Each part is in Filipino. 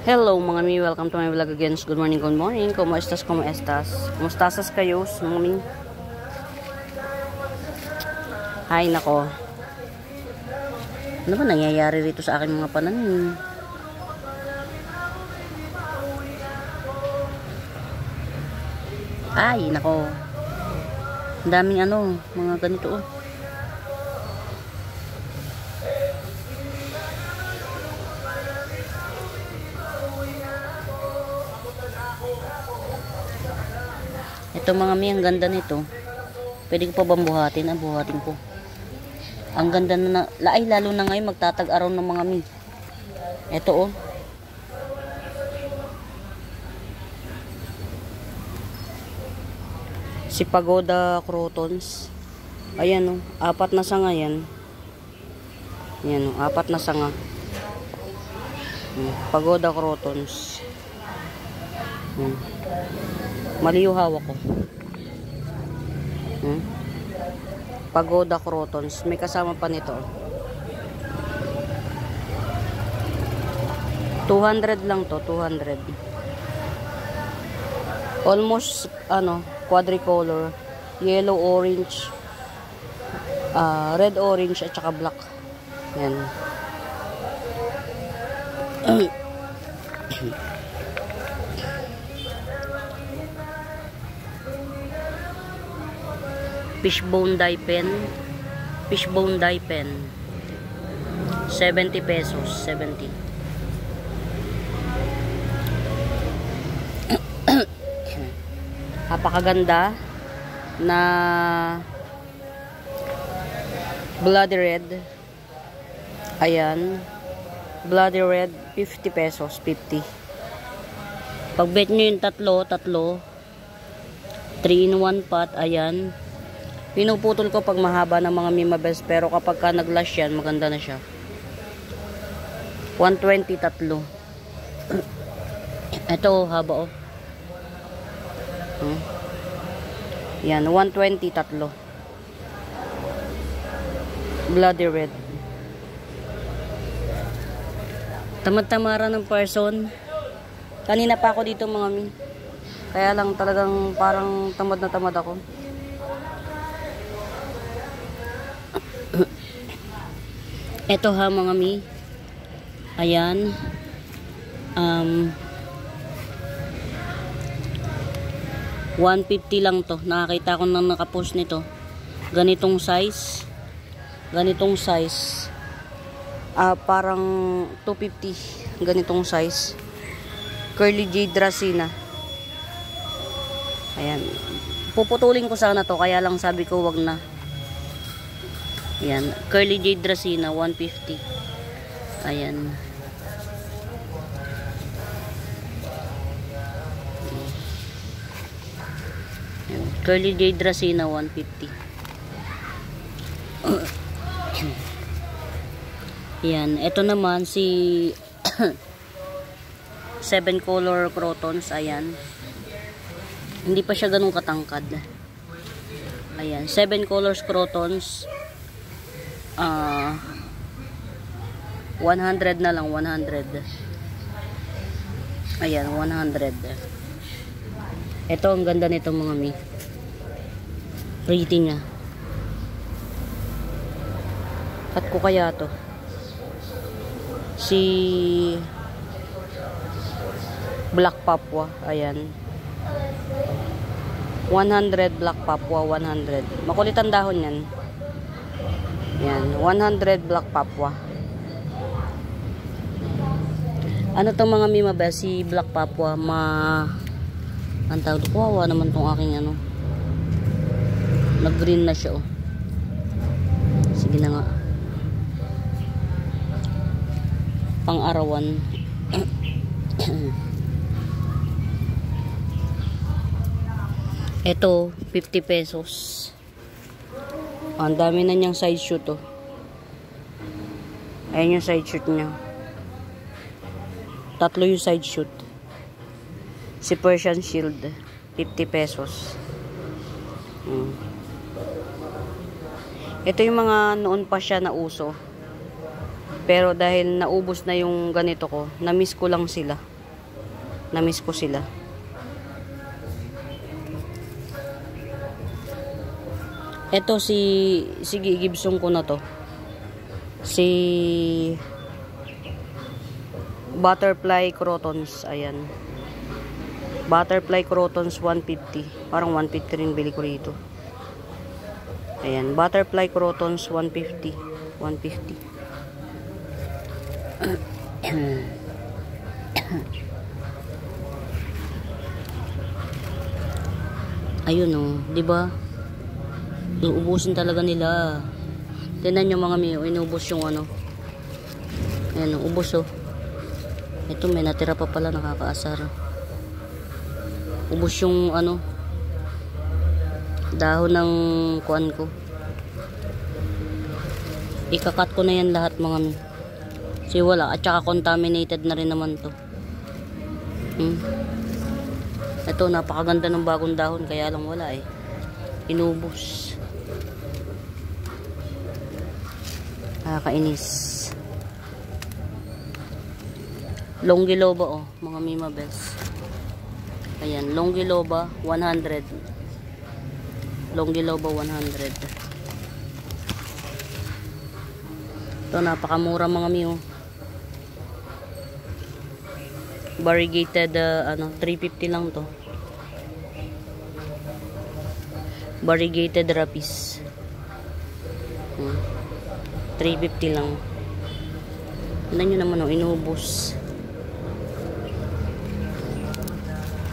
Hello mga mi, welcome to my vlog again. Good morning, good morning. Como estas, como estas? Kumustasan kayo, mga. Hay nako. Ano ba nangyayari rito sa aking mga pananim? Ay nako. Ang daming mga ganito oh. Ito mga mi, ang ganda nito. Pwede ko pa bang buhatin? Buhatin ko. Ang ganda na, ay lalo na ngayon magtatag-araw ng mga mi. Ito oh. Si Pagoda Crotons. Ayan oh, 4 na sanga yan. Ayan oh, 4 na sanga. Pagoda Crotons. Mali yung hawak ko. Pagoda Crotons. May kasama pa nito. 200 lang to. 200. Almost, quadricolor. Yellow, orange. Red, orange, at saka black. Yan. Fishbone dye pen. Fishbone dye pen. 70 pesos. 70. Napakaganda na bloody red. Ayan. Bloody red. 50 pesos. 50. Pag bet nyo yung tatlo. 3 in 1 pot. Ayan. Pinuputol ko pag mahaba ng mga mimabels, pero kapag ka nag-lash yan, maganda na siya. 120 tatlo. Ito haba oh. Yan, 120 tatlo. Bloody red. Tamad-tamara ng person. Kanina pa ako dito mga mi. Kaya lang talagang parang tamad na tamad ako. Ito ha mga mi. Ayan. 150 lang to. Nakakita ko nang nakapost nito. Ganitong size. Ganitong size. Parang 250. Ganitong size. Curly Jade Dracena. Ayan. Puputulin ko sana to. Kaya lang sabi ko wag na. Ayan, Curly Jade Dracena 150. Ayan. Ayan. Curly Jade Dracena 150. Ayan, ito naman si 7 color crotons, ayan. Hindi pa siya ganun katangkad. Ayan, 7 colors crotons. 100 na lang, 100. Ayan, 100. Ito, ang ganda nito mga mi. Pretty niya. Cut ko kaya to. Si Black Papua, ayan. 100 Black Papua, 100. Makulit ang dahon yan. Yan, 100 Black Papua. Ano to mga mimaba, si Black Papua, ang tawag ko, kawawa naman tong aking nag-green na siya oh. Sige na nga. Pang-arawan. Ito, 50 pesos. Ang dami na niyang side shoot oh. Ayan yung side shoot niya. 3 yung side shoot. Si Persian Shield 50 pesos. Ito yung mga noon pa siya na uso. Pero dahil naubos na yung ganito ko, na-miss ko lang sila. Na-miss ko sila. Ito si Gibson ko na to. Si Butterfly Crotons. Ayan. Butterfly Crotons 150. Parang 150 rin bili ko rito. Ayan. Butterfly Crotons 150. 150. Ayun oh, 'di ba? Uubusin talaga nila. Tingnan niyo mga miyo, inubos yung ano. Ayan oh, ubos oh. Ito may natira pa pala, nakakaasar. Ubos yung ano, dahon ng kuan ko. Ikakat ko na yan lahat mga miyo. Kasi wala, at saka contaminated na rin naman to. Ito, napakaganda ng bagong dahon, kaya lang wala eh. Inubos. Nakakainis. Longiloba oh, mga Mima Bells. Ayan, Longiloba 100. Longiloba 100. Ito, napakamura mga Mio. Variegated, 350 lang to. Variegated rapis. 350 lang. Tignan nyo naman oh, inubos.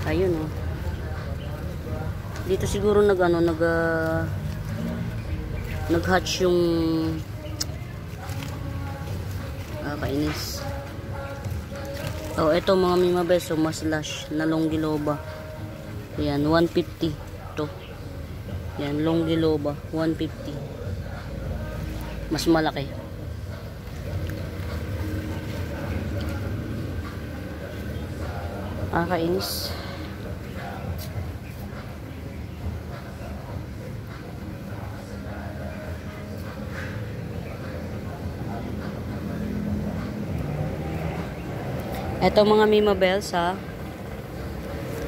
Ayun oh. Dito siguro nag-hatch yung kainis. Oh, ito mga Mima Bells, so mas lash na Longiloba. Yan, 150 to. Yan, Longiloba 150. Mas malaki. Kainis. Ito mga Mima Bells ha.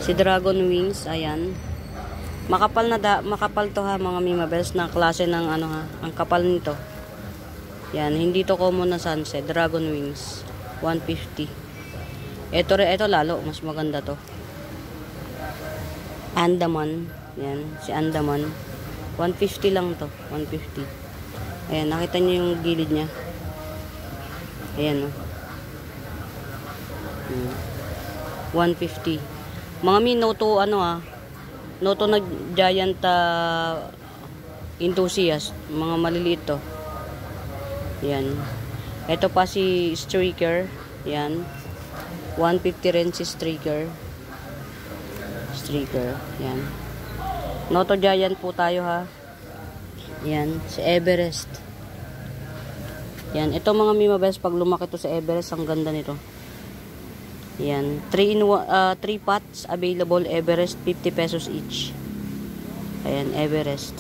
Si Dragon Wings, ayan. Makapal to ha mga Mima Bells, na klase ng ano ha. Ang kapal nito. Yan, hindi to common na sunset. Dragon Wings 150. Ito lalo, mas maganda to. Andaman, yan, si Andaman 150 lang to, 150. Ayan, nakita niyo yung gilid niya. Ayan oh. 150. Mga Noto Noto na giant enthusiast, mga maliliit to. Yan. Ito pa si Streaker, yan. 150 rin si Streaker. Yan. Noto giant po tayo ha. Yan, si Everest. Yan, ito mga Mima Bells, pag lumaki to sa Everest, ang ganda nito. Yan, 3 pots available, Everest, 50 pesos each. Ayan, Everest.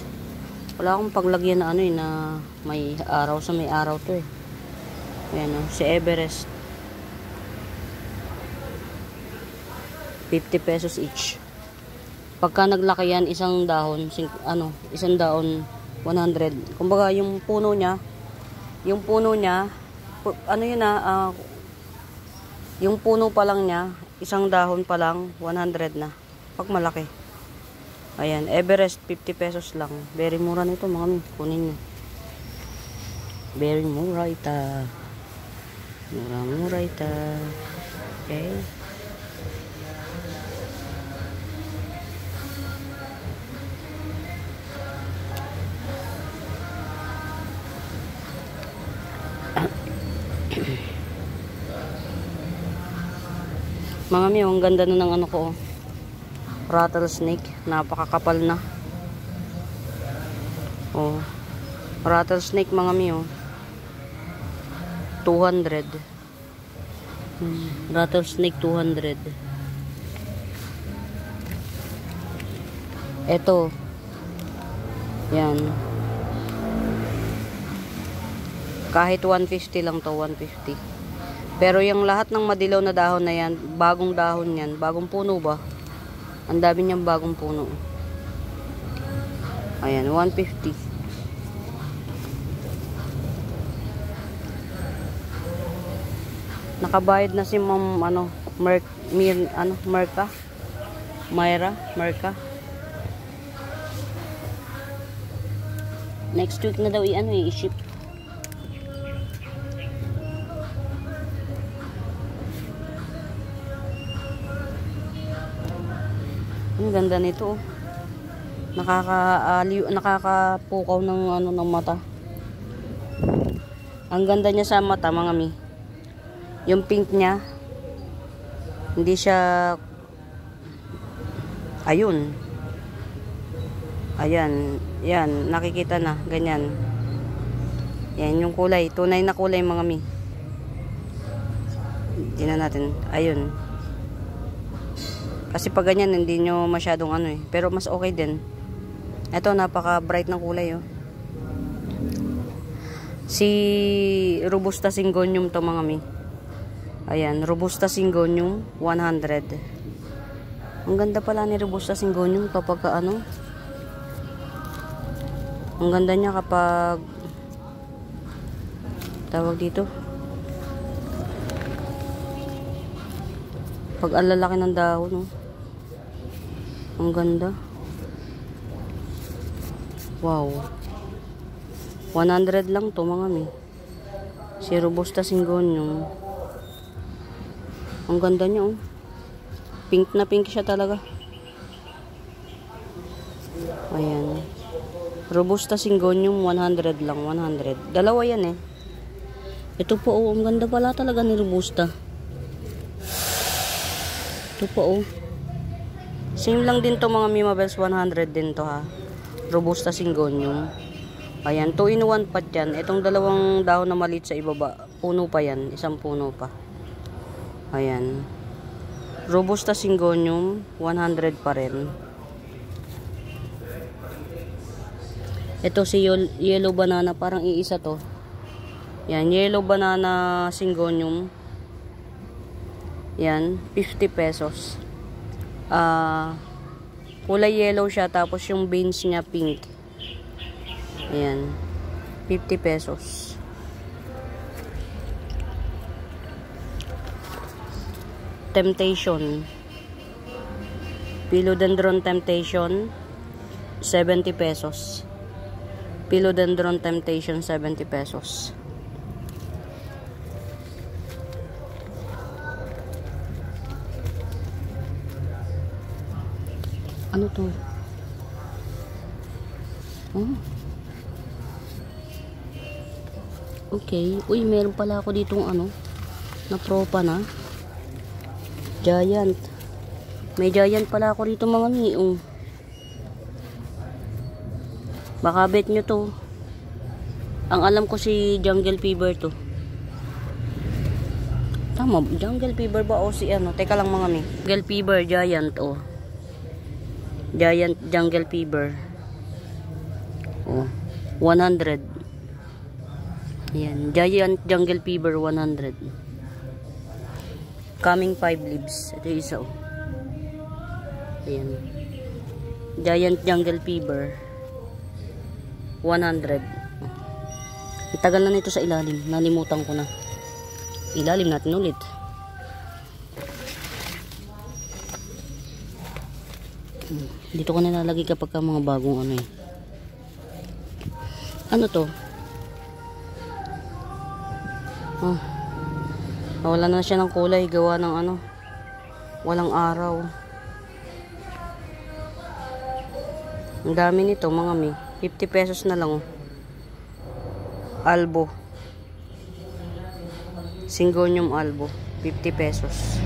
Wala akong paglagyan na na may araw, sa may araw to eh. Ayan si Everest. 50 pesos each. Pagka naglaki yan, isang dahon 100. Kumbaga yung puno niya, yung puno pa lang niya, isang dahon pa lang, 100 na. Pag malaki. Ayan, Everest, 50 pesos lang. Very mura nito mga mi. Kunin nyo. Very mura ita. Mura ita. Okay. Mga mi, ang ganda na ng ko. Rattlesnake, napakakapal na. Oh. Rattlesnake mga mi 200. Rattlesnake 200. Ito. Yan. Kahit 150 lang to, 150. Pero yung lahat ng madilaw na dahon na yan, bagong dahon yan. Bagong puno ba? Ang dami niyang bagong puno. Ayan, 150. Nakabayad na si Ma'am Merka. Next week na daw i-ship. Ang ganda nito, oh. Nakakapukaw ng mata. Ang ganda niya sa mata, mga mi. Yung pink niya, hindi siya, ayun. Ayan, yan, nakikita na, ganyan. Yan yung kulay, tunay na kulay, mga mi. Tingnan natin, ayun. Kasi pag ganyan, hindi nyo masyadong pero mas okay din. Ito, napaka bright ng kulay, oh. Si Robusta Syngonium to, mga mi. Ayan, Robusta Syngonium 100. Ang ganda pala ni Robusta Syngonium kapag ang ganda niya kapag tawag dito, pag ang lalaki ng dahon, no? Ang ganda. Wow, 100 lang to, mga mi. Si Robusta Syngonium. Ang ganda niya, oh. Pink na pink siya talaga. Ayan. Robusta Syngonium 100 lang, 100. Dalawa yan, eh. Ito po, oh. Ang ganda pala talaga ni Robusta. Ito po, oh. Same lang din to, mga Mimabels. 100 din to, ha. Robusta Syngonium. Ayan, 2-in-1 pot yan. Itong dalawang dahon na maliit sa ibaba, puno pa yan. Isang puno pa. Ayan. Robusta Syngonium 100 pa rin. Ito si yellow banana, parang iisa to. Yan, yellow banana Syngonium. Yan, 50 pesos. Kulay yellow siya, tapos yung beans niya pink. Ayan, 50 pesos. Temptation. Philodendron Temptation 70 pesos. Philodendron Temptation 70 pesos. Ano to? Oh. Okay. Uy, meron pala ako ditong na tropa na. Giant. May giant pala ako rito, mga miong. Baka bet nyo to. Ang alam ko si Jungle Fever to. Tama, Jungle Fever ba o si Teka lang, mga mi. Jungle Fever, giant, oh. Giant Jungle Fever. Oh, 100. Ayan, Giant Jungle Fever 100. Coming 5 leaves. Ito yung isa, oh. Ayan. Giant Jungle Fever 100. Itagal na nito sa ilalim. Nalimutan ko na. Ilalim natin ulit. Dito ko nilalagay kapag ka mga bagong Ano to? Oh. Nawala na siya ng kulay, gawa ng walang araw. Ang dami nito, mga mi. 50 pesos na lang, oh. Albo. Syngonium albo, 50 pesos.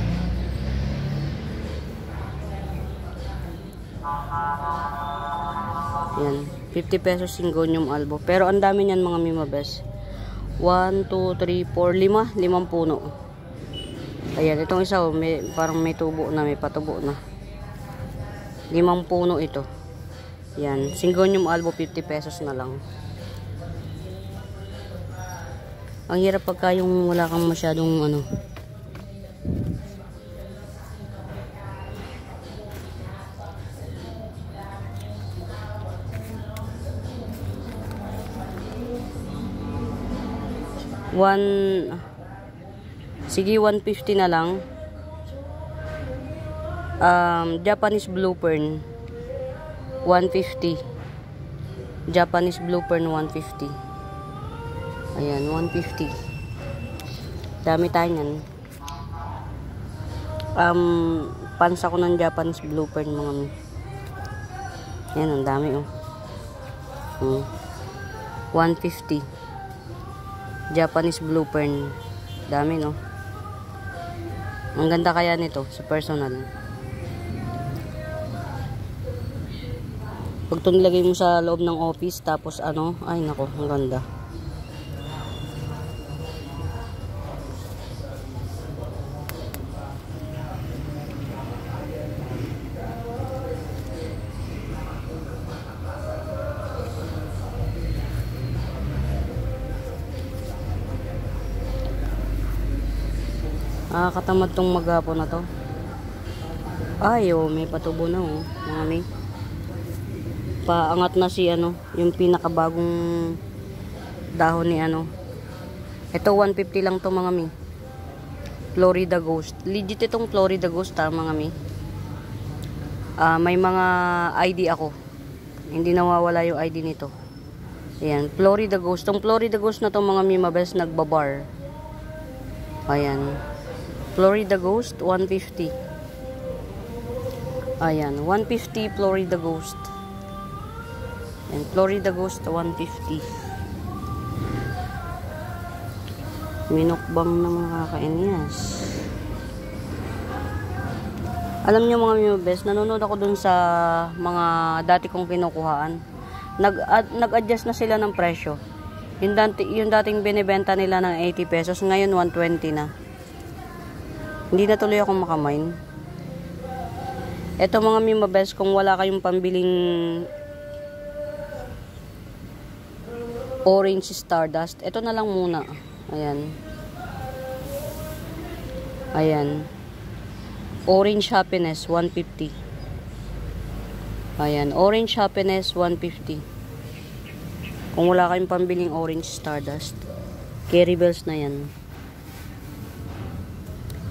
Yan, 50 pesos Syngonium albo. Pero ang dami niyan, mga Mimabes. 1, 2, 3, 4, 5 puno. Ayan, itong isa, oh, parang may tubo na, may patubo na. 5 puno ito. Yan, Syngonium albo, 50 pesos na lang. Ang hirap pagka yung wala kang masyadong ano. Sige, 150 na lang. Japanese Blue Fern 150. Japanese Blue Fern 150. Ayan, 150. Dami tayo niyan. Pansa ko ng Japanese Blue Fern mga mi. Ayan, ang dami oh. 150. Japanese Blue Fern. Dami no. Ang ganda kaya nito sa personal. Pag ito nilagay mo sa loob ng office, tapos ano, ay nako, ang ganda. Katamad tong maghapon na to. Ay, oh, may patubo na oh, mga may. Paangat na si ano, yung pinakabagong dahon ni ano. Ito 150 lang to mga mi. Florida Ghost. Legit itong Florida Ghost mga mi. May mga ID ako. Hindi nawawala yung ID nito. Ayan, Florida Ghost. Tong Florida Ghost na to mga mi, mabes nagbabar. Ayan. Florida Ghost 150. Ayan, 150 Florida Ghost. And Florida Ghost 150. Minukbang na mga kakainis. Alam niyo mga mibes, nanonood ako dun sa mga dati kong kinukuhaan. Nag-adjust na sila ng presyo. Yung dating binibenta nila ng 80 pesos, ngayon 120 na. Hindi na tuloy akong makamine. Ito mga mibes, kung wala kayong pambiling orange Stardust, ito na lang muna. Ayan. Ayan. Orange Happiness 150. Ayan, Orange Happiness 150. Kung wala kayong pambiling orange Stardust, Carry Bells na yan.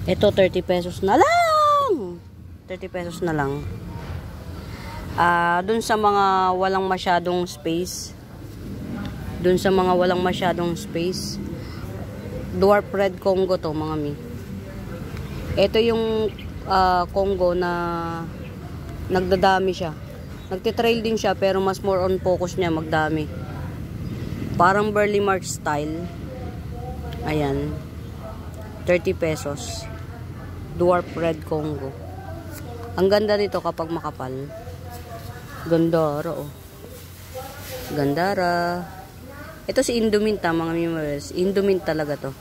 Ito 30 pesos na lang. 30 pesos na lang. Dun sa mga walang masyadong space. Dwarf Red Congo to mga mi. Ito yung Congo na nagdadami siya. Nagtitrail din siya pero mas more on focus niya magdami. Parang Burley Mark style. Ayan. 30 pesos. Dwarf Red Congo. Ang ganda nito kapag makapal. Gandara oh. Gandara. Ito si Indomint mga mimores. Indomint talaga to.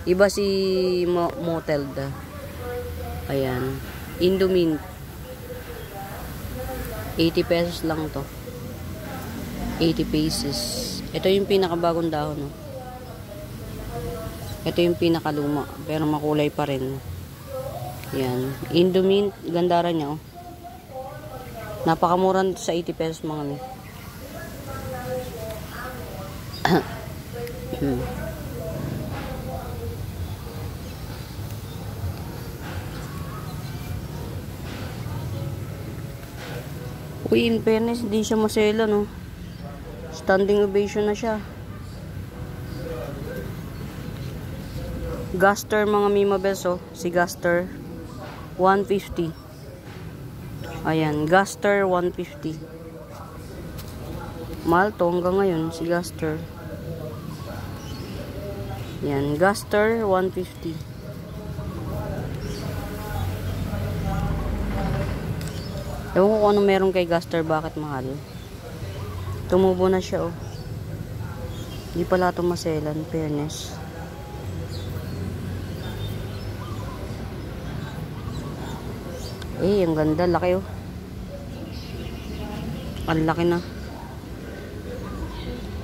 Iba si Motelda. Ayan. Indomint. 80 pesos lang to. 80 pesos. Ito yung pinakabagong dahon no. Ito yung pinakaluma. Pero makulay pa rin. Yan. Indomint. Gandara niya oh. Napakamura nito sa 80 pesos mga mi. Uy, in fairness, di siya masela no. Standing ovation na siya. Gaster mga Mima Beso. Si Gaster 150. Ayan, Gaster 150. Mahal to hanggang ngayon si Gaster. Yan, Gaster 150. Ewan ko kung ano meron kay Gaster, bakit mahal. Tumubo na siya oh. Hindi pala ito maselan, fairness. Eh, ang ganda, laki oh. Ang laki na.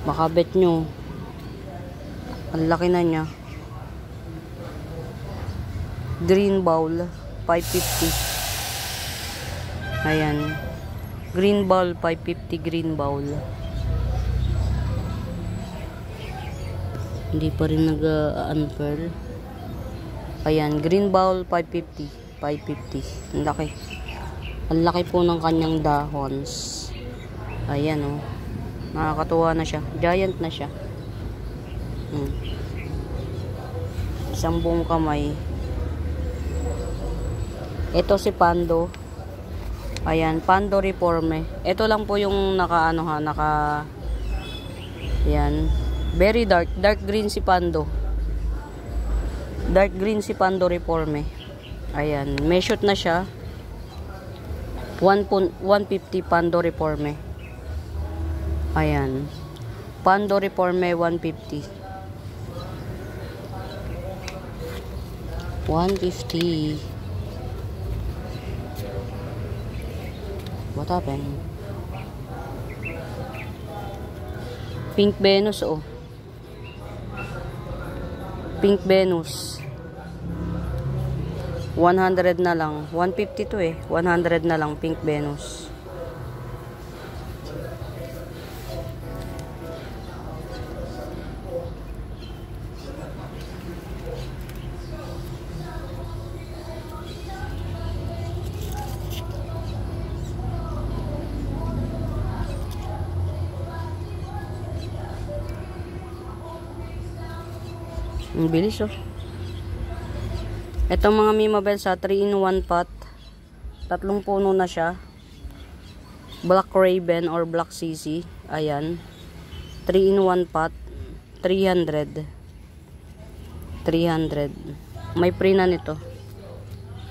Baka bet nyo. Ang laki na niya. Green bowl, 550. Ayan. Green bowl, 550 green bowl. Hindi pa rin nag-unfurl. Ayan, green bowl, 550. 550. Ang laki. Ang laki po ng kanyang dahons. Ayan, oh. Nakakatuwa na siya. Giant na siya. Isang buong kamay. Ito si Pando. Ayan, Pando Reforme. Ito lang po yung Ayan. Very dark. Dark green si Pando. Dark green si Pando Reforme. Ayan. May shoot na siya. 150 Pando Reforme. Ayan. Pando Reforme 150. 150. What happened? Pink Venus, oh. Pink Venus. 100 na lang. 150 to eh. 100 na lang Pink Venus. Ang bilis, oh. Itong mga Mimabel sa 3-in-1 pot. 3 puno na siya. Black Raven or Black CC. Ayan. 3-in-1 pot. 300. 300. May pre na nito.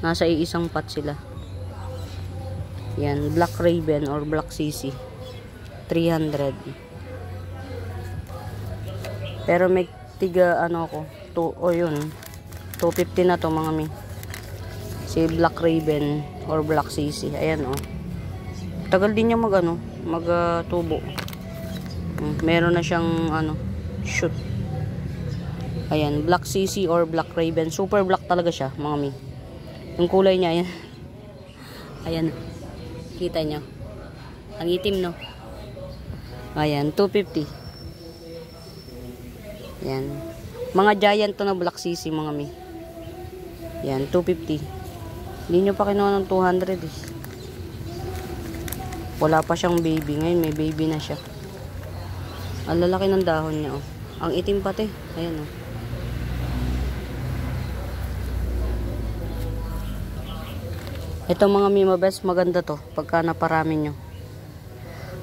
Nasa iisang pot sila. Yan. Black Raven or Black CC. 300. Pero may tiga yun 250 na to mga mi. Si Black Raven or Black CC. Ayan, oh. Tagal din niya mag-tubo. Meron na siyang shoot. Ayan, Black CC or Black Raven. Super black talaga siya mga mi. Yung kulay niya, ayan. Ayan. Kita nyo. Ang itim, no? Ayan, 250. Yan. Mga giant to na Black CC mga mi. Yan, 250. Hindi nyo pa kinuha ng 200 eh. Wala pa siyang baby. Ngayon may baby na siya. Ang lalaki ng dahon niya, oh. Ang itim pati. Ayan, oh. Ito mga Mimabes, maganda to. Pagka naparami nyo.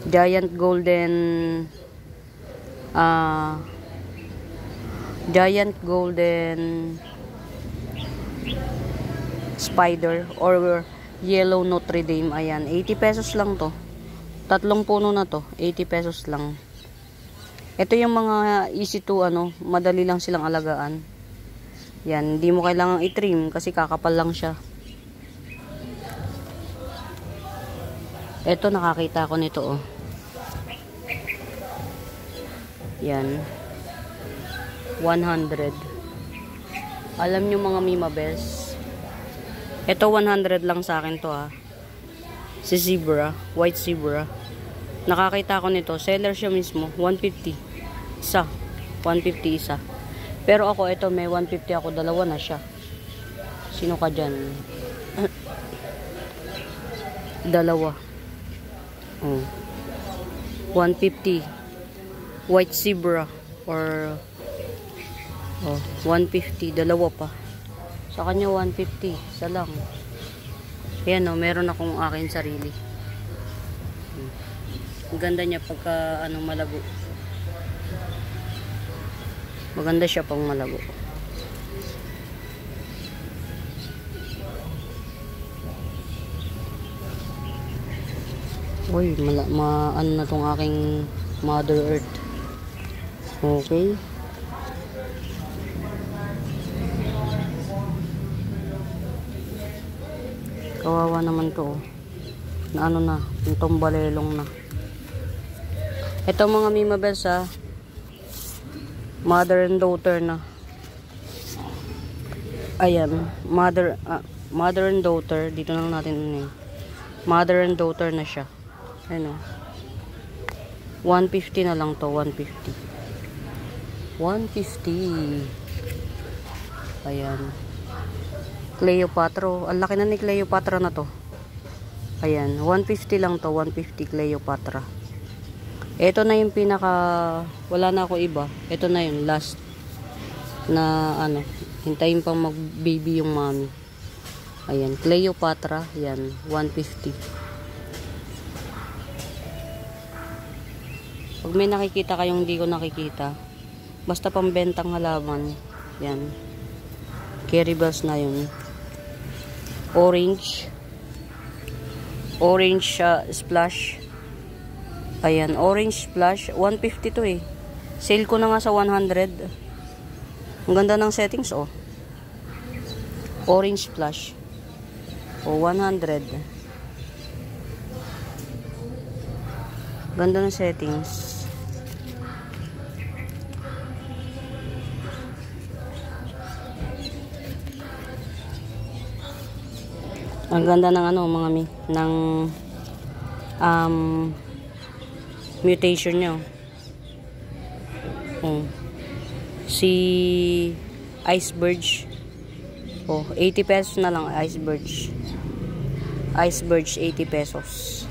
Giant golden spider or yellow Notre Dame. Ayan, 80 pesos lang to. 3 puno na to, 80 pesos lang. Ito yung mga easy to madali lang silang alagaan. Yan, hindi mo kailangang i-trim kasi kakapal lang siya. Ito nakakita ko nito, oh. Yan. 100. Alam nyo mga Mimabes, ito 100 lang sa akin to, ha. Si zebra, white zebra. Nakakita ko nito, seller siya mismo, 150 isa. 150 isa. Pero ako ito may 150 ako, dalawa na siya. Sino ka dyan? Dalawa. Oh. 150 white zebra or 150, dalawa pa. Sa kanya 150, isa lang. Ayan, oh, meron akong akin sarili. Ang ganda niya pagka malago. Maganda siya pang malago. Uy, na tong aking Mother Earth. Okay. Kawawa naman to, na yung tombalelong na. Ito mga Mimabes, Mother and daughter na. Ayan, mother and daughter. Dito lang natin mother and daughter na siya. Ano? 150 na lang to, 150. 150. Ayan. Cleopatra. Ang laki na ni Cleopatra na to. Ayan, 150 lang to, 150 Cleopatra. Ito na yung pinaka, wala na ako iba. Ito na yung last na ano, hintayin pang mag-baby yung mommy. Ayan, Cleopatra, yan, 150. Pag may nakikita kayong hindi ko nakikita, basta pambentang halaman, yan. Carry bells na yun. Orange splash. Ayan, orange splash, 150 to eh. Sale ko na nga sa 100. Ang ganda ng settings, oh. Orange splash. O, 100. Ganda ng settings. Ang ganda ng ano, mga ng mutation nyo. Si Iceberg. 80 pesos na lang, Iceberg. Iceberg, 80 pesos.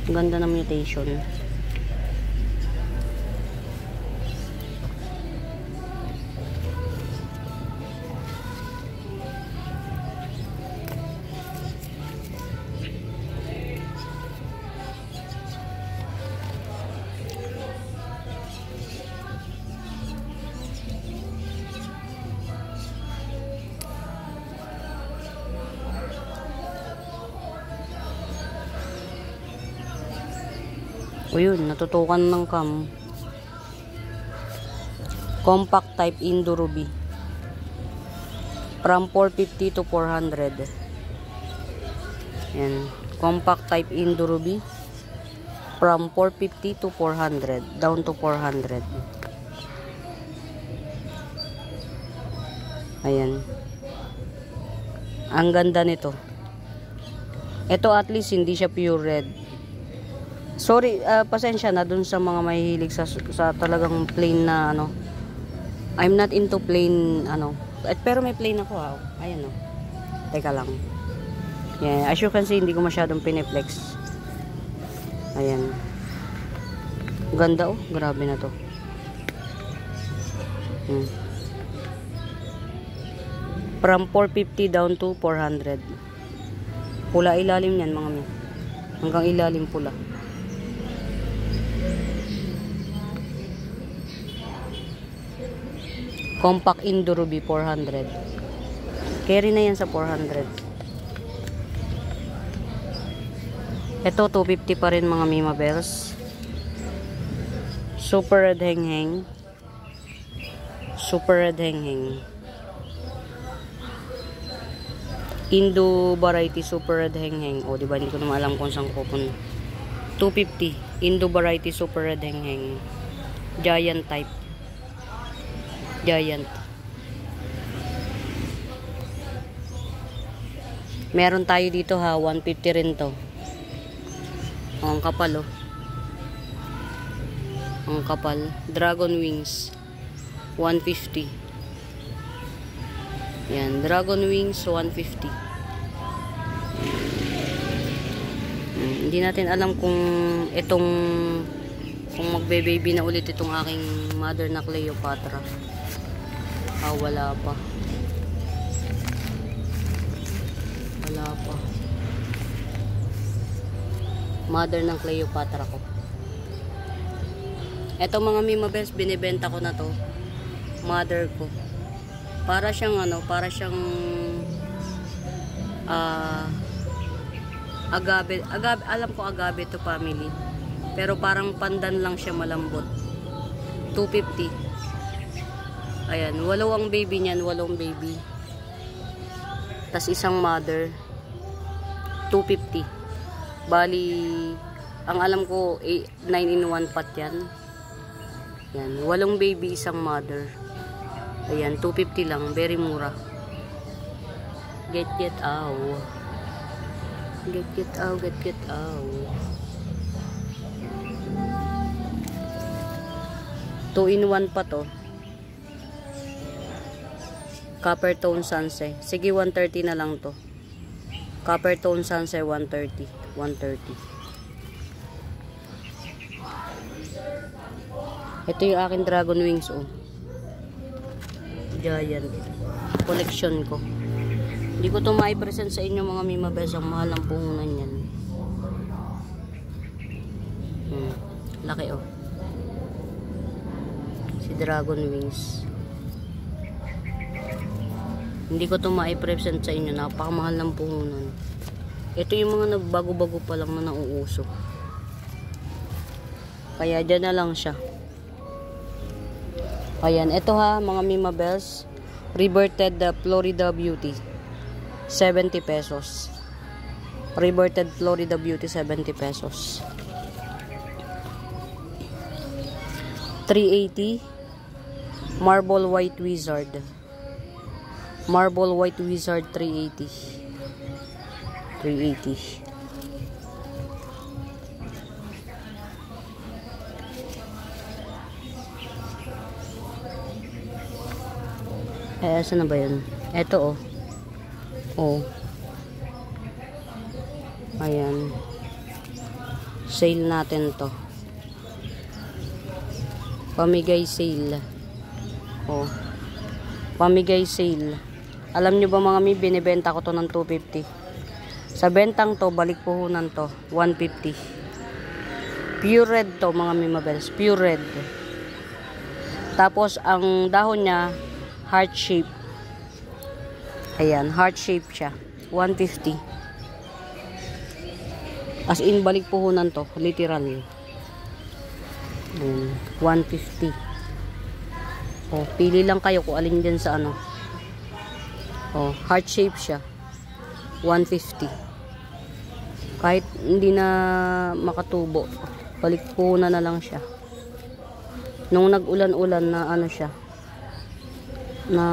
Ang ganda ng mutation. O yun, natutukan ng cam. Compact type Indo Ruby. From 450 to 400. Yan. Compact type Indo Ruby. From 450 to 400. Down to 400. Ayan. Ang ganda nito. Ito at least hindi siya pure red. Sorry, pasensya na dun sa mga mahihilig sa talagang plain na ano. I'm not into plain ano. Pero may plain ako ha. Ayan o. Teka lang. Yeah, as you can see, hindi ko masyadong piniplex. Ayan. Ganda oh. Grabe na to. From 450 down to 400. Pula ilalim yan mga mi. Hanggang ilalim pula. Compact Indo Ruby 400. Carry na yan sa 400. Ito 250 pa rin mga Mima Bells. Super red heng-heng. Super red heng-heng. Indo variety super red heng-heng. O diba, hindi ko naman alam kung saan ko pupunta. 250. Indo variety super red heng-heng. Giant type. Giant. Meron tayo dito ha, 150 rin to. Ang kapal oh. Ang kapal. Dragon wings. 150. Yan, dragon wings 150. Hindi natin alam kung magbe-baby na ulit itong aking mother na Cleopatra. Wala pa. Wala pa. Mother ng Cleopatra ko. Eto mga Mima Bells, binibenta ko na to. Mother ko. Para siyang ano, para siyang agave, alam ko agave to family. Pero parang pandan lang siya, malambot. 250. Ayan, 8 ang baby niyan, 8 baby. Tas isang mother. 250. Bali, ang alam ko 9 in 1 pot yan. Yan, 8 baby, isang mother. Ayan, 250 lang, very mura. Get out. Get out. 2-in-1 pa to. Copper tone sunset. Sige, 130 na lang to. Copper tone sunset, 130. 130. Ito yung aking dragon wings, oh. Giant. Collection ko. Hindi ko ito mai-present sa inyo mga mimabes. Ang mahal ang puhunan yan. Laki, oh. Si dragon wings. Hindi ko ito mai-present sa inyo. Napakamahal ng puhunan. Ito yung mga nagbago-bago pa lang na nauuso. Kaya dyan na lang siya. Ayan, ito ha, mga mimabels. Reverted Florida Beauty. 70 pesos. Reverted Florida Beauty, 70 pesos. 380. Marble White Wizard. Marble White Wizard, 380. 380. Saan na ba yun? Eto, oh. Oh. Ayan. Sale natin to. Pamigay sale. Oh. Pamigay sale. Alam nyo ba mga mi, binibenta ko to ng 250. Sa bentang to, balik puhunan to, 150. Pure red to mga mimabels. Pure red. Tapos, ang dahon niya, heart shape. Ayan, heart shape siya. 150. As in, balik puhunan to. Literal. 150. O, pili lang kayo kung alin dyan sa ano. O, heart shape siya. 150. Kahit hindi na makatubo, balik puhunan na lang siya. Nung nag-ulan-ulan na ano siya, na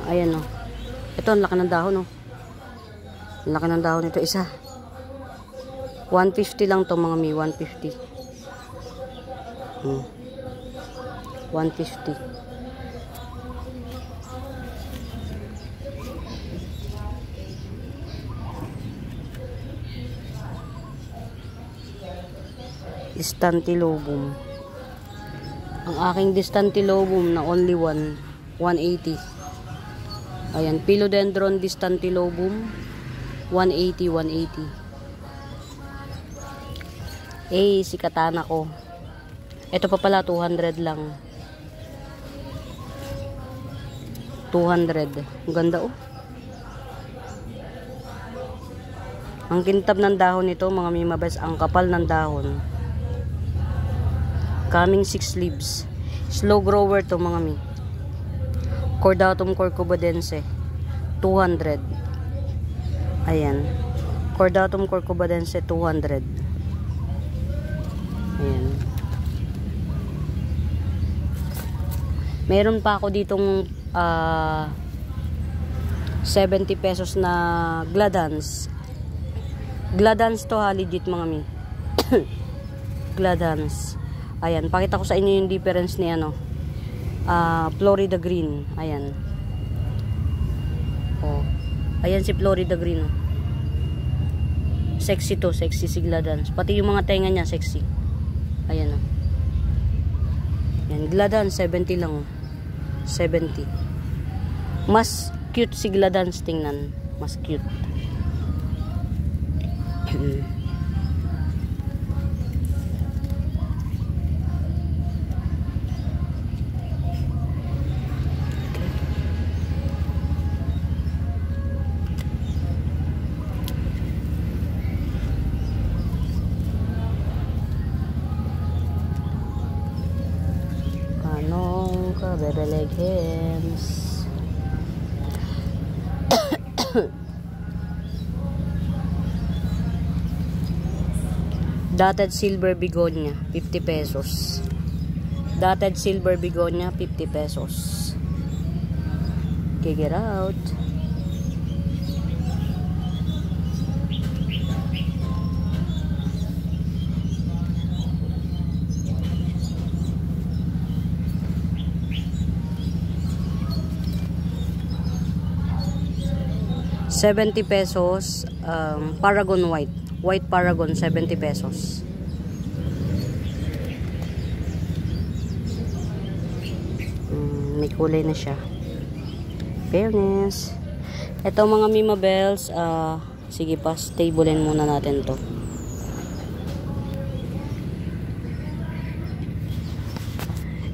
ayan, oh. Ito ang laki ng dahon, oh. Ang laki ng dahon ito, isa. 150 lang to mga mi, 150. 150. Distantilobum. Ang aking Distantilobum na only one, 180. Ayan, Philodendron Distantilobum, 180, 180. Si katana ko. Ito pa pala, 200 lang. 200. Ang ganda, oh. Ang kintab ng dahon nito, mga mimabes, ang kapal ng dahon. Coming 6 leaves. Slow grower to mga mi. Cordatum corcovadense, 200. Ayan. Cordatum corcovadense, 200. Ayan. Meron pa ako ditong 70 pesos na Gladans. Gladans to ha, legit mga mi. Gladans. Ayan, pakita ko sa inyo yung difference ni ano. Florida Green. Ayan. Oh. Ayan si Florida Green. Oh. Sexy to, sexy si Gladans. Pati yung mga tenga niya sexy. Ayan, oh. Ayan, Gladans 70 lang, oh. 70. Mas cute si Gladans tingnan. Mas cute. Bebelegems. Dotted silver begonia, 50 pesos. Dotted silver begonia, 50 pesos. Okay, get out. ₱70. Paragon white. White paragon, 70 pesos. May kulay na siya. Fairness. Ito mga Mima Bells. Sige pa, stablein muna natin to.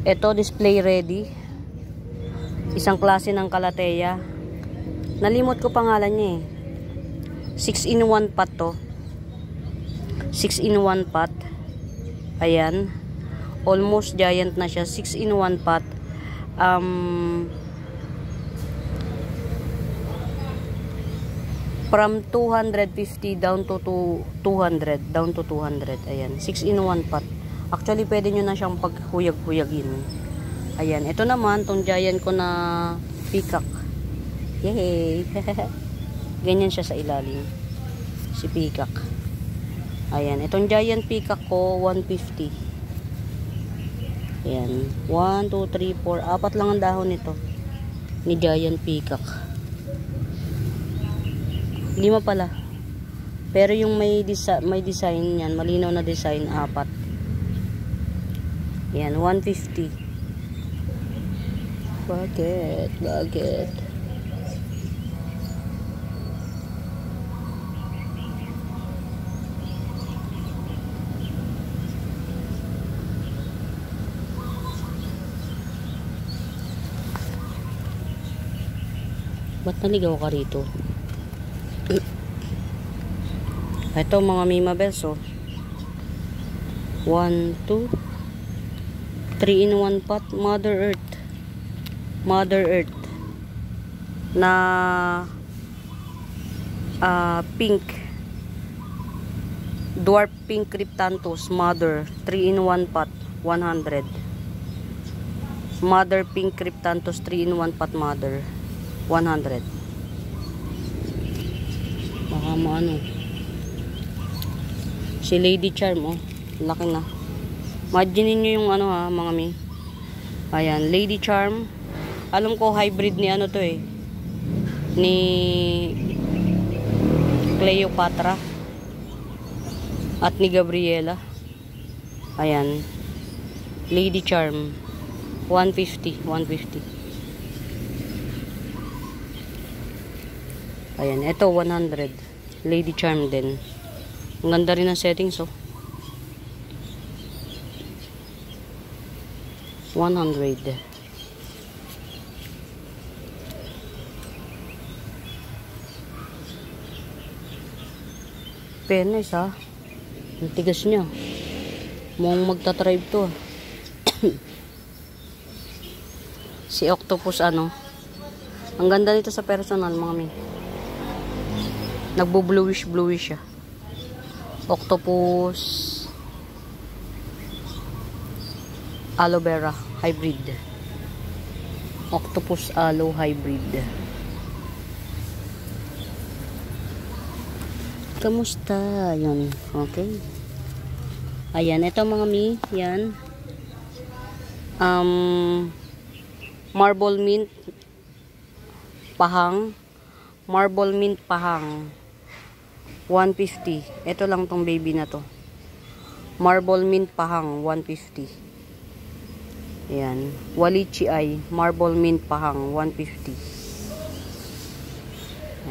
Ito, display ready. Isang klase ng Calathea. Nalimot ko pangalan niya eh. 6-in-1 pot to. 6-in-1 pot. Ayan. Almost giant na siya. 6-in-1 pot. From 250 down to 200. Down to 200. Ayan. 6-in-1 pot. Actually, pwede nyo na siyang paghuyag-huyagin. Ayan. Ito naman, tong giant ko na peacock. Yay! Ganyan siya sa ilalim. Si peacock. Ayan. Itong giant peacock ko, 150. Ayan. 1, 2, 3, 4. 4 lang ang dahon nito. Ni giant peacock. 5 pala. Pero yung may design yan, malinaw na design, 4. Ayan, 150. Bakit? Ba't naligaw ka rito? Ito mga Mima Bells, oh. 1, 2, 3-in-1 pot. Mother Earth na pink, dwarf pink cryptanthus. Mother 3-in-1 pot, 100. Mother pink cryptanthus 3-in-1 pot. Mother 100. Baka maano. Si Lady Charm, oh. Laki na. Imagine nyo yung ano ha, mga mi. Ayan, Lady Charm. Alam ko hybrid ni ano to eh. Ni Cleopatra. At ni Gabriela. Ayan. Lady Charm. 150. Ayan, ito 100. Lady Charm din. Ang ganda rin ng settings, oh. 100. Fairness, ha. Ang tigas niya. Mukhang magta-tribe to, ah. Si Octopus, ano. Ang ganda nito sa personal, mga mi. Nagbo-bluish siya. Octopus aloe vera hybrid. Octopus aloe hybrid. Kamusta? Yan. Okay. Ayan, ito mga mi, yan. Marble mint pahang. Marble mint pahang. 150. Ito lang tong baby na to. Marble mint pahang, 150. Ayan. Walichi ay marble mint pahang, 150.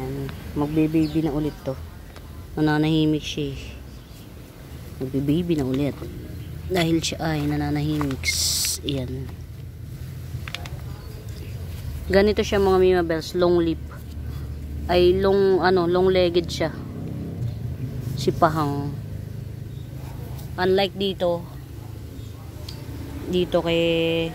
Ayan. Magbe-baby na ulit to. Nananahimik siya. Magbe-baby na ulit. Dahil siya ay nananahimik. Ayan. Ganito siya mga Mima Bells. Long lip. Ay long legged siya. Si pahang. Unlike dito kay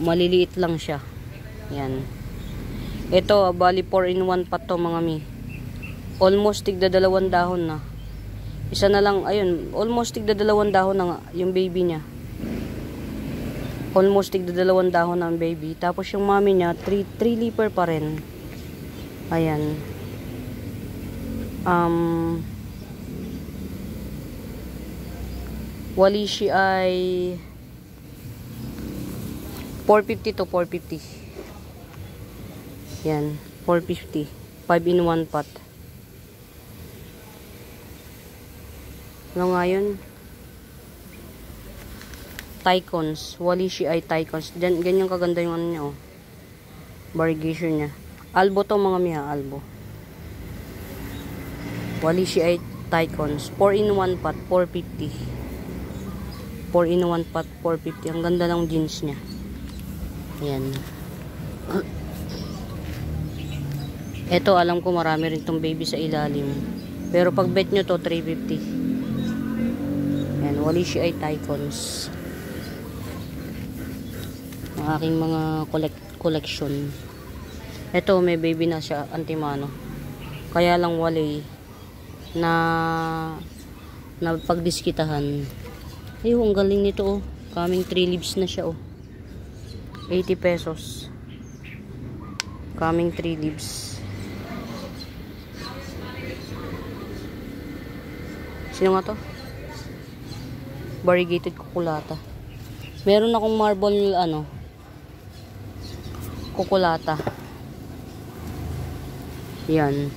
maliliit lang siya. Yan. Ito bali 4-in-1 pa to mga mi. Almost tigda 2 dahon na. Isa na lang, ayun, almost tigda 2 dahon na nga, yung baby niya. Almost tigda 2 dahon na ang baby. Tapos yung mami niya, 3 leaper pa rin. Ayan. Walishi ay 450 to 450. Yan, 450. 5 in 1 pot. Ano nga yun? Tycons. Walishi ay Tycons. Ganyan kaganda yung ano niya, oh. Variegation niya. Albo to mga miha, albo. Walishi ay Tycons. 4 in 1 pot, 450. 4 in 1 pot, 450. Ang ganda ng jeans niya. Ayan. Ito, alam ko marami rin tong baby sa ilalim. Pero pag bet nyo to, 350. Ayan, Walishi ay Tycons. Ang aking mga collection. Ito, may baby na siya, antimano. Kaya lang wali na pagdiskitahan. Ay, ang galing nito, oh. Kaming 3 leaves na siya, oh. 80 pesos. Kaming 3 leaves. Sino nga to? Variegated kukulata. Meron akong marble, ano, kukulata. Yan.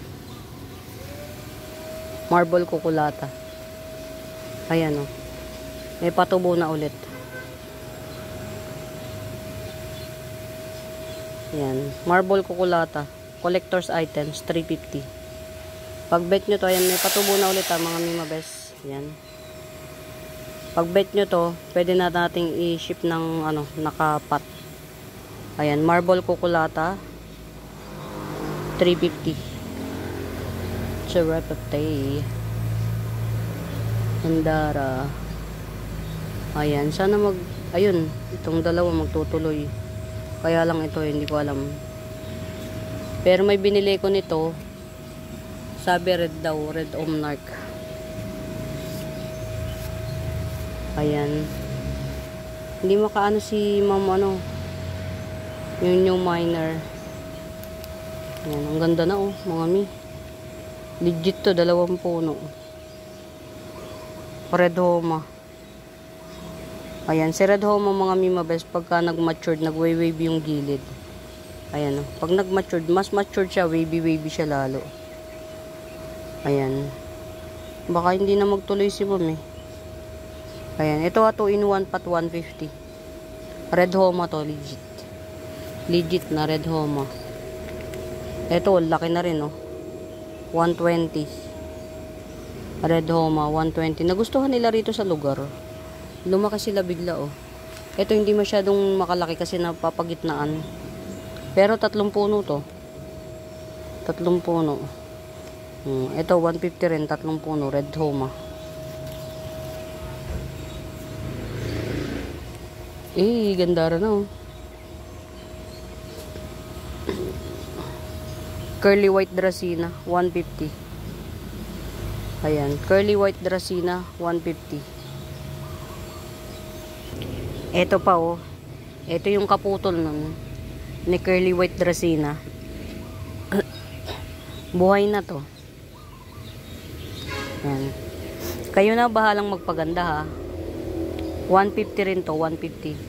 Marble kukulata. Ayan, oh. May patubo na ulit. Yan. Marble kukulata. Collector's items, 350. Pag bet nyo to, ayan, may patubo na ulit, ha, mga Mima Best. Yan. Pag bet nyo to, pwede na nating i-ship ng, ano, nakapat. Ayan, marble kukulata. 350. Charapatay. Andara. Ayan, sana ayun, itong dalawa magtutuloy. Kaya lang ito, hindi ko alam. Pero may binili ko nito. Sabi red daw, red omnarch. Ayan. Hindi makaano si ma'am, ano, yung new miner. Ayan, ang ganda na, oh, mga mi. Legit to, 2 puno. Red Homa. Ayan, si Red Homa, mga Mima Best, pagka nag-matured, nag-wave yung gilid. Ayan, oh. Pag nag-matured, mas matured siya, wavy siya lalo. Ayan. Baka hindi na magtuloy si ma'am, eh. Ayan, ito 2 in 1 pot, 150. Red Homa to, legit. Legit na Red Homa. Ito, laki na rin, oh. 120. Red Homa, 120. Nagustuhan nila rito sa lugar. Lumaki sila bigla, oh. Ito hindi masyadong makalaki kasi napapagitnaan. Pero 3 puno to. 3 puno. Ito 150 rin, 3 puno, Red Homa. Eh, ganda rin, oh. Curly White Dracena, 150. Ayan, Curly White Dracena, 150. Ito pa, oh. Ito yung kaputol nun ni Curly White Dracena. Buhay na to. Ayan. Kayo na bahalang magpaganda, ha. 150 rin to, 150.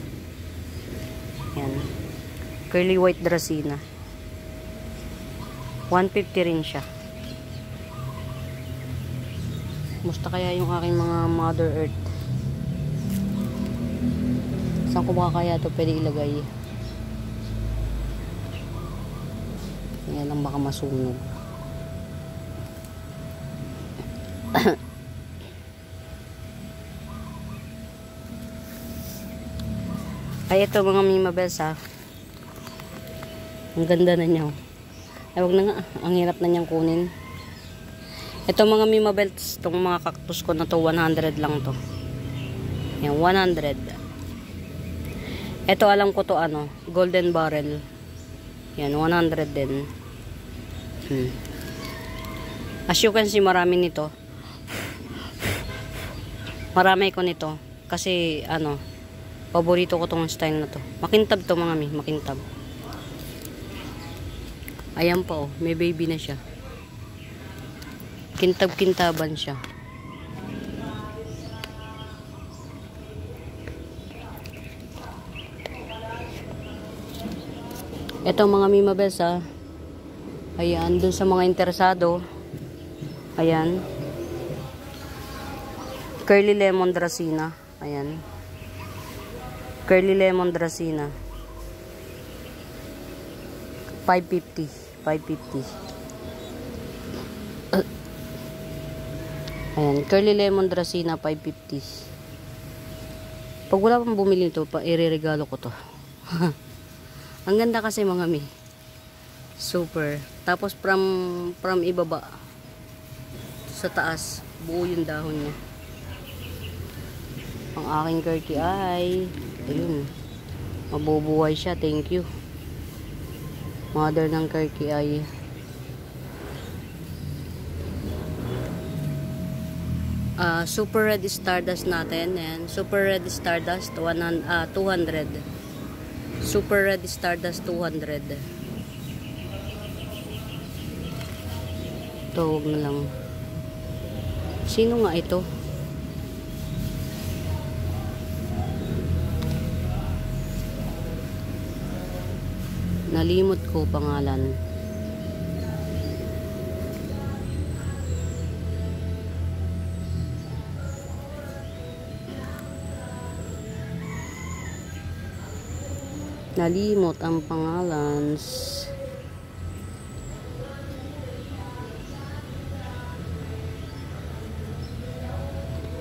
Ayan. Curly White Dracena. 150 rin siya. Musta kaya yung aking mga Mother Earth? Saan ko ba kaya ito pwede ilagay? Yan lang, baka masunog. Ay, ito mga Mima Bells, ha. Ang ganda na niya. Ay, wag na nga. Ang hirap na niyang kunin. Ito mga Mima Bells, itong mga cactus ko na to, 100 lang to. Yan, 100. Ito, alam ko to, ano, golden barrel. Yan, 100 din. As you can see, marami nito. Marami ko nito. Kasi, ano, paborito ko tong style na to. Makintab to mga mi, makintab. Ayan pa oh, may baby na siya. Kintab-kintaban siya. Ito mga Mimabels ha. Ayan, dun sa mga interesado. Ayan. Curly Lemon Dracena. Ayan. Curly Lemon Dracena. 550. 550. Ayan. Curly Lemon Dracena 550. Pag wala pang bumili nito, ireregalo ko to. Ang ganda kasi mga mi. Super. Tapos from ibaba sa taas, buo yung dahon niya. Ang aking curly ay ayun. Mabubuhay siya. Thank you. Mother ng curly ay Super Red Stardust natin. And Super Red Stardust 200. Super Red Stardust 200. Ito, huwag na lang. Sino nga ito? Nalimot ko pangalan. Nalimot ang pangalan.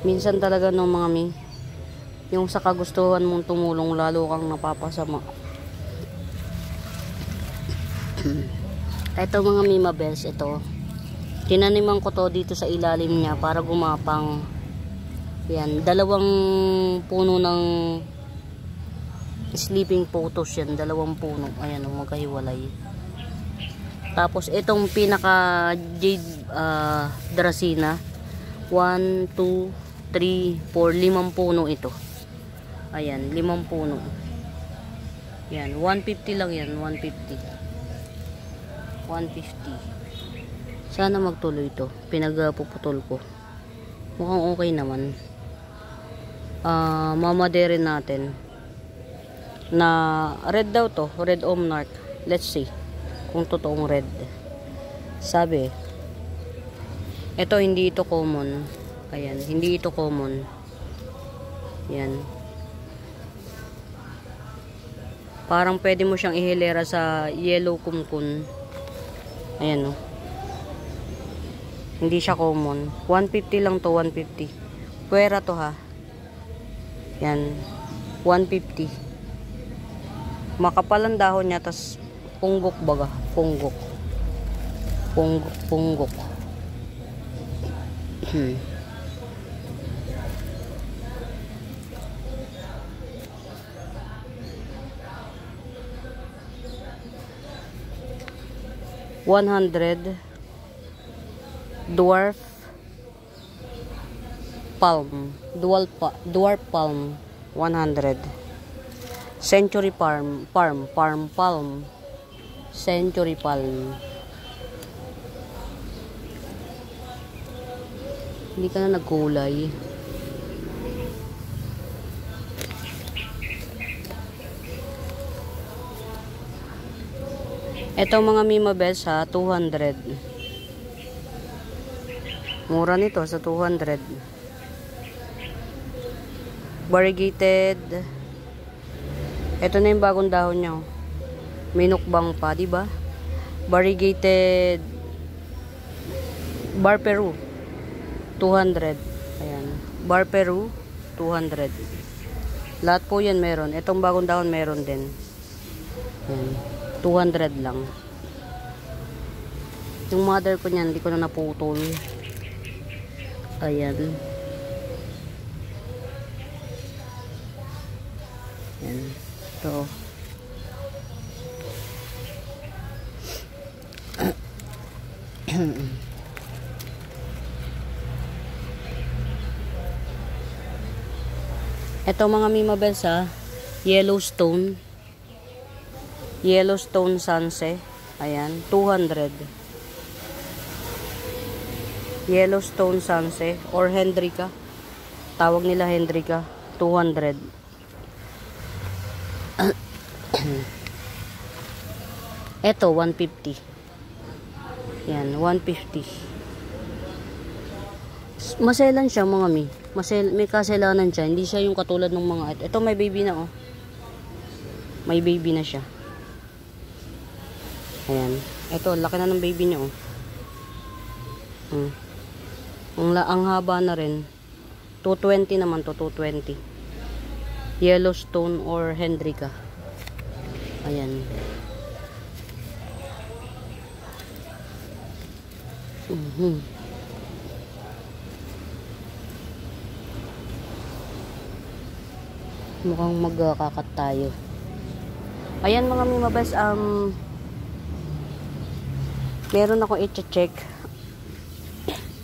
Minsan talaga no mga mi, yung sa kagustuhan mong tumulong, lalo kang napapasama. Ito mga Mimabels, ito. Tinaniman ko to dito sa ilalim niya para gumapang. Yan, dalawang puno ng sleeping photos yan, dalawang puno. Ayan, magkahiwalay. Tapos itong pinaka jade Dracena, 1, 2, 3, 4, 5 puno ito. Ayan, 5 puno. Yan, 150 lang yan, 150. 150. Sana magtuloy ito. Pinagpuputol ko. Mukhang okay naman. Mamadere natin. Na red daw to, red Omnarch. Let's see kung totoong red. Sabi, ito hindi ito common. Ayan, hindi ito common. Yan. Parang pwede mo siyang ihilera sa yellow kumkun. Ayan o. Hindi siya common. 150 lang to, 150. Pwera to ha. Yan. 150. Makapal ang dahon niya, tas punggok baga. Punggok. Punggok. $100 dwarf palm, dwarf palm 100. Century palm, century palm. Hindi ka na nagkulay. Ito mga Mimabels ha, 200. Mura nito sa 200. Variegated. Ito na yung bagong dahon niya. Minukbang pa, di ba? Variegated Bar Peru 200. Ayan. Bar Peru 200. Lahat po yan meron. Itong bagong dahon meron din. Ayan. 200 lang. Yung mother ko niyan, hindi ko na naputol. Ayan. Ayan. Ito. Ito mga Mima Bells ha. Yellowstone. Yellowstone Sanse. Ayan. 200. Yellowstone Sanse. Or Hendrika. Tawag nila Hendrika. 200. Ito 150. Yan. 150. Maselan siya mga mi. May kaselanan siya. Hindi siya yung katulad ng mga... Ito may baby na oh. May baby na siya. Ayan. Ito, laki na ng baby niya oh. Ang haba na rin. 220 naman to, 220. Yellowstone or Hendrika. Ayan. Mukhang magkakat tayo. Ayan mga Mima Bells, meron akong i-check.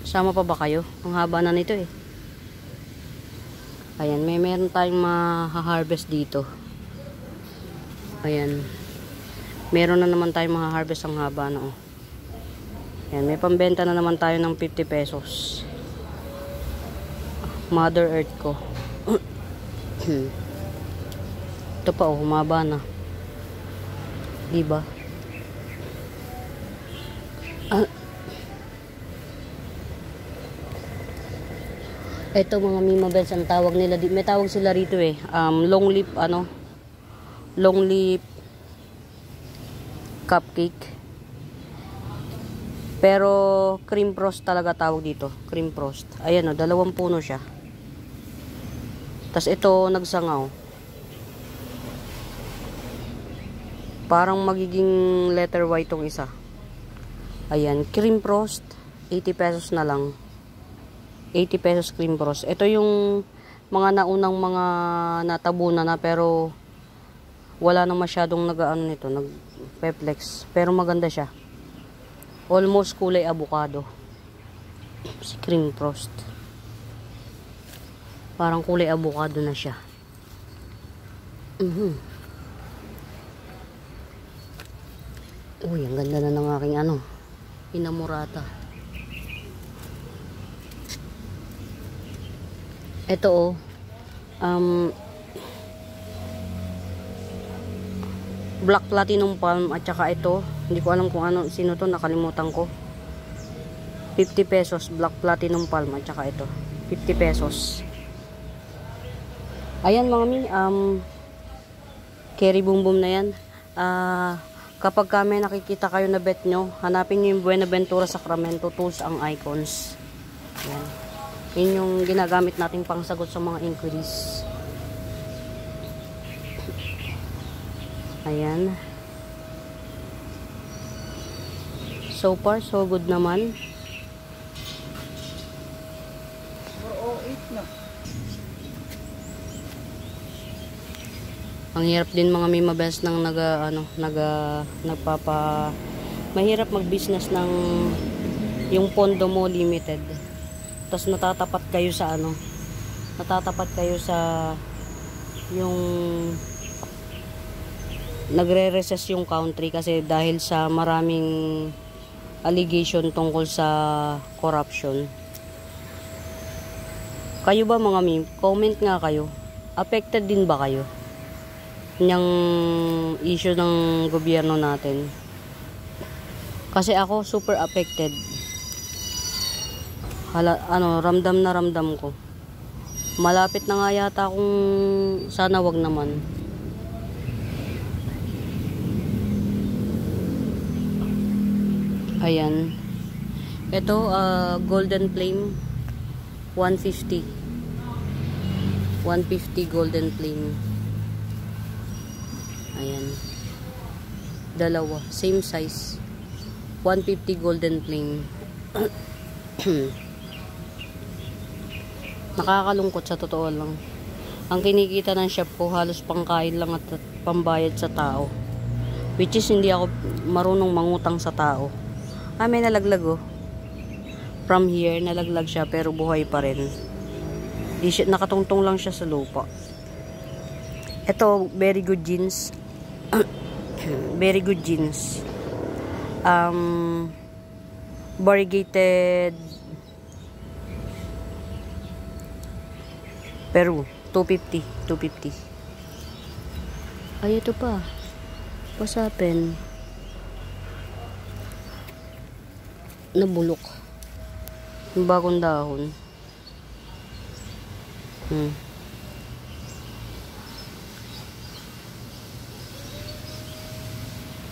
Sama pa ba kayo? Ang haba na nito eh. Ayan, meron tayong ma-harvest dito. Ayan. Meron na naman tayong ma-harvest ang haba na oh. Ayan, may pambenta na naman tayo ng 50 pesos. Mother Earth ko. Ito pa oh, humaba na. Diba? Ito mga Mima Bells, ang tawag nila, may tawag sila rito eh. Long leaf, long leaf cupcake. Pero cream frost talaga tawag dito. Cream frost. Ayan o, 2 puno siya. Tas ito nagsangaw. Parang magiging letter Y tong isa. Ayan, cream frost, 80 pesos na lang. 80 pesos cream frost. Ito yung mga naunang mga natabunan na pero wala na masyadong nag-ano nito, nag-peplex. Pero maganda siya. Almost kulay avocado. Si cream frost. Parang kulay avocado na siya. Uy, ang ganda na ng aking inamurata. Ito black platinum palm at saka ito, hindi ko alam kung sino to, nakalimutan ko. 50 pesos black platinum palm at saka ito 50 pesos. Ayan mga mi, Kerry Boom Boom na yan. Kapag kami nakikita kayo na bet nyo, hanapin nyo yung Buenaventura Sacramento tools ang icons. Ayan. Yun yung ginagamit nating pangsagot sa mga inquiries. Ayan. So far, so good naman. 408 na. Ang hirap din mga Mima Bells ng mahirap mag-business ng yung pondo mo limited. Tapos natatapat kayo sa yung nagre-recess yung country kasi dahil sa maraming allegation tungkol sa corruption. Kayo ba mga Mim? Comment nga kayo. Affected din ba kayo ng issue ng gobyerno natin? Kasi ako super affected. Ramdam na ramdam ko. Malapit na nga yata kung sana wag naman. Ayan. Ito, golden flame. 150. 150 golden flame. Ayan. Dalawa. Same size. 150 golden flame. Nakakalungkot sa totoo lang. Ang kinikita ng shop ko halos pangkain lang at pambayad sa tao. Which is hindi ako marunong mangutang sa tao. May nalaglag oh. From here, nalaglag siya pero buhay pa rin. Nakatungtong lang siya sa lupa. Ito, very good jeans. Very good jeans. Variegated Peru, 250. Ay, ito pa. Pasapin. Nabulok. Yung bagong dahon.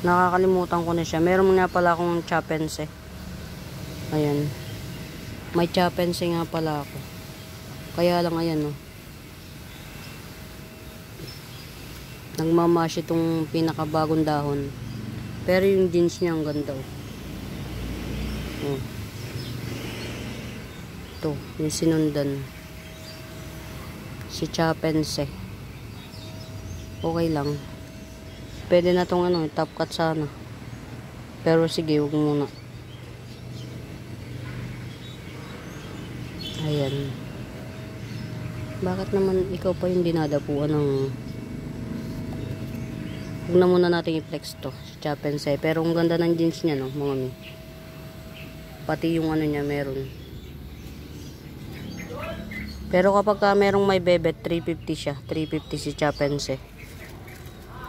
Nakakalimutan ko na siya. Meron nga pala akong chapense. Ayan. May chapense nga pala ako. Kaya lang ayan, no. Nagmamash itong pinakabagong dahon. Pero yung jeans niya ang ganda, oh. Ito, yung sinundan. Si chapense. Okay lang. Pwede na tong ano, top cut sana. Pero sige, huwag muna. Ayan. Bakit naman ikaw pa yung dinadapuan ng... Huwag na muna natin i-flex to. Chapense. Pero ang ganda ng jeans niya, no, mga mi. Pati yung ano niya, meron. Pero kapag merong may bebet, 350 siya. 350 si chapense.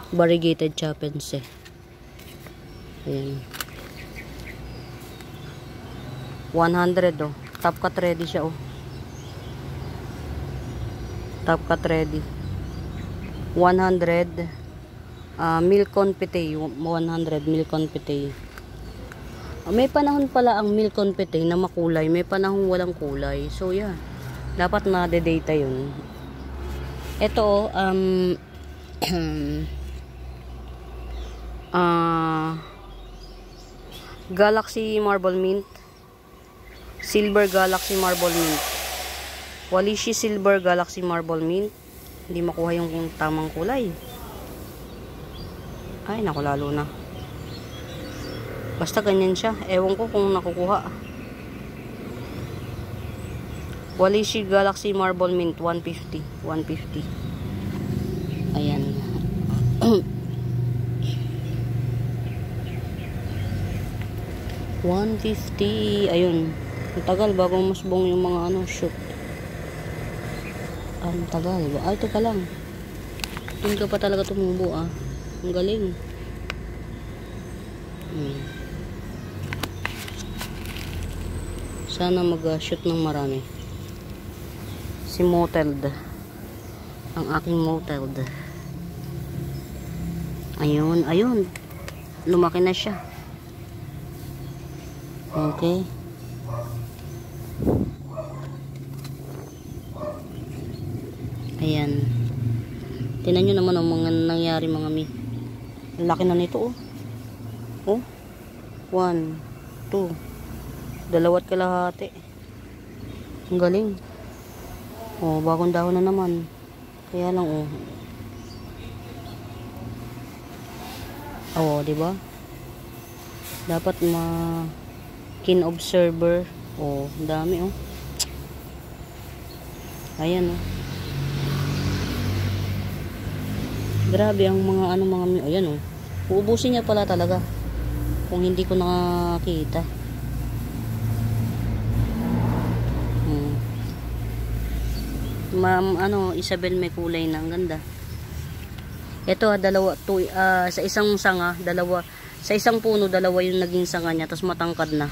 Variegated chapense. Ayan. 100, oh. Top cut ready siya, oh. Top cut ready. 100. Milk confite. 100 milk confite. May panahon pala ang milk confite na makulay. May panahon walang kulay. So, yeah. Dapat na-data yun. Ito, Galaxy Marble Mint. Silver Galaxy Marble Mint. Walishi Silver Galaxy Marble Mint. Hindi makuha yung tamang kulay. Ay, naku, lalo na. Basta ganyan siya. Ewan ko kung nakukuha. Walishi Galaxy Marble Mint 150. 150. Ayan. $150. Ayun. Ang tagal bago masbong yung mga ano, shoot. Ang tagal. Ay, teka lang. Doon ka pa talaga tumubo, ah. Ang galing. Sana mag-shoot ng marami. Si Moteld. Ang aking Moteld. Ayun, ayun. Lumaki na siya. Okay. Ayan. Tingnan nyo naman ang mga nangyari, mga mi. Ang laki na nito, oh. Oh. 1, 2. Dalawat kalahati. Ang galing. Oh, bagong dahon na naman. Kaya lang, oh. Oh, di ba? Dapat keen observer. Oh, dami, oh. Ayan, oh. Grabe ang mga ano, mga, ayan, oh. Uubusin niya pala talaga kung hindi ko nakakita. Ma'am, ano, Isabel, may kulay na. Ang ganda. Ito, dalawa, sa isang sanga, dalawa, sa isang puno, dalawa yung naging sanga niya, tapos matangkad na.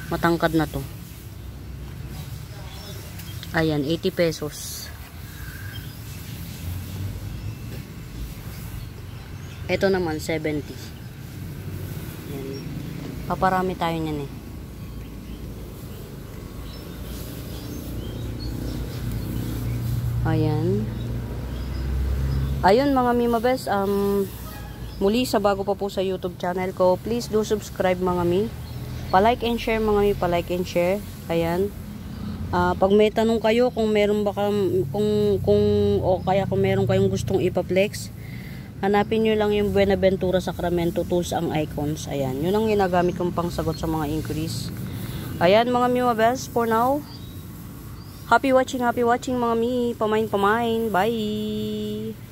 Matangkad na to. Ayan, 80 pesos. Ito naman, 70. Ayan. Paparami tayo niyan, eh. Ayan. Ayun, mga Mima Best, muli sa bago pa po sa YouTube channel ko, please do subscribe, mga Mi. Pa-like and share, mga Mi, pa-like and share. Ayan. Pag may tanong kayo kung meron baka o kaya kung meron kayong gustong ipa-flex, hanapin nyo lang yung Buenaventura Sacramento Tools ang icons. Ayan. Yun ang ginagamit kong pangsagot sa mga inquiries. Ayan, mga Mima Best, for now. Happy watching, mga Mi. Pamain. Bye!